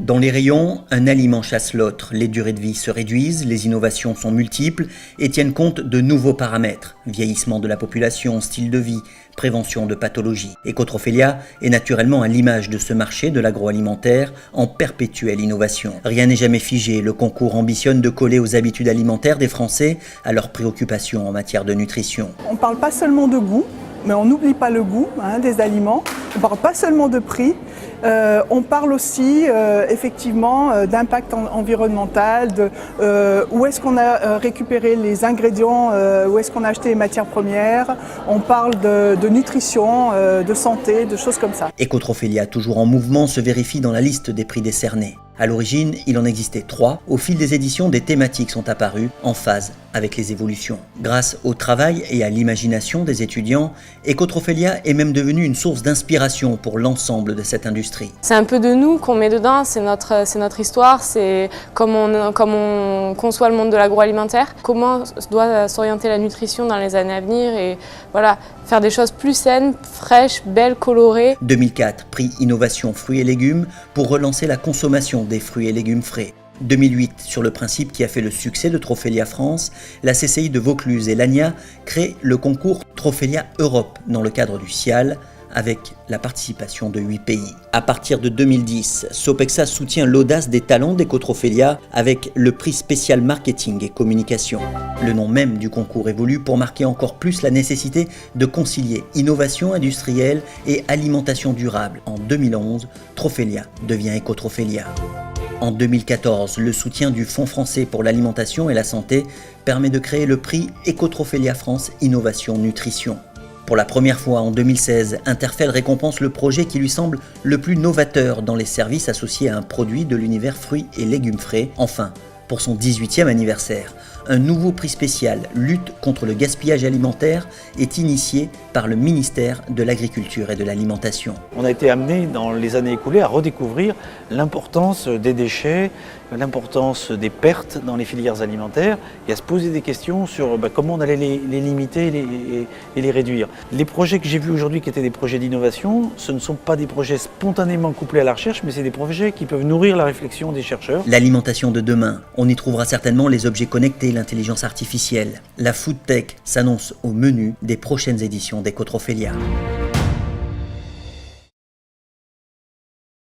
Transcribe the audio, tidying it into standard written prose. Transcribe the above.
Dans les rayons, un aliment chasse l'autre, les durées de vie se réduisent, les innovations sont multiples et tiennent compte de nouveaux paramètres, vieillissement de la population, style de vie, prévention de pathologies. Ecotrophelia est naturellement à l'image de ce marché de l'agroalimentaire en perpétuelle innovation. Rien n'est jamais figé, le concours ambitionne de coller aux habitudes alimentaires des Français à leurs préoccupations en matière de nutrition. On ne parle pas seulement de goût, mais on n'oublie pas le goût des aliments. On ne parle pas seulement de prix, on parle aussi effectivement d'impact environnemental, où est-ce qu'on a récupéré les ingrédients, où est-ce qu'on a acheté les matières premières. On parle de nutrition, de santé, de choses comme ça. Ecotrophelia, toujours en mouvement, se vérifie dans la liste des prix décernés. À l'origine, il en existait 3. Au fil des éditions, des thématiques sont apparues en phase avec les évolutions. Grâce au travail et à l'imagination des étudiants, Ecotrophelia est même devenue une source d'inspiration pour l'ensemble de cette industrie. C'est un peu de nous qu'on met dedans, c'est notre histoire, c'est comme on conçoit le monde de l'agroalimentaire, comment doit s'orienter la nutrition dans les années à venir et voilà, faire des choses plus saines, fraîches, belles, colorées. 2004, prix Innovation Fruits et Légumes pour relancer la consommation des fruits et légumes frais. 2008, sur le principe qui a fait le succès de Trophelia France, la CCI de Vaucluse et l'ANIA créent le concours Trophelia Europe dans le cadre du CIAL, avec la participation de 8 pays. À partir de 2010, Sopexa soutient l'audace des talents d'Ecotrophelia avec le prix spécial marketing et communication. Le nom même du concours évolue pour marquer encore plus la nécessité de concilier innovation industrielle et alimentation durable. En 2011, Trophelia devient Ecotrophelia. En 2014, le soutien du Fonds français pour l'alimentation et la santé permet de créer le prix Ecotrophelia France Innovation Nutrition. Pour la première fois en 2016, Interfel récompense le projet qui lui semble le plus novateur dans les services associés à un produit de l'univers fruits et légumes frais. Enfin, pour son 18e anniversaire, un nouveau prix spécial lutte contre le gaspillage alimentaire est initié par le ministère de l'Agriculture et de l'Alimentation. On a été amené dans les années écoulées à redécouvrir l'importance des déchets, l'importance des pertes dans les filières alimentaires et à se poser des questions sur comment on allait les limiter et les réduire. Les projets que j'ai vus aujourd'hui qui étaient des projets d'innovation, ce ne sont pas des projets spontanément couplés à la recherche, mais c'est des projets qui peuvent nourrir la réflexion des chercheurs. L'alimentation de demain, on y trouvera certainement les objets connectés, l'intelligence artificielle. La food tech s'annonce au menu des prochaines éditions d'Ecotrophelia.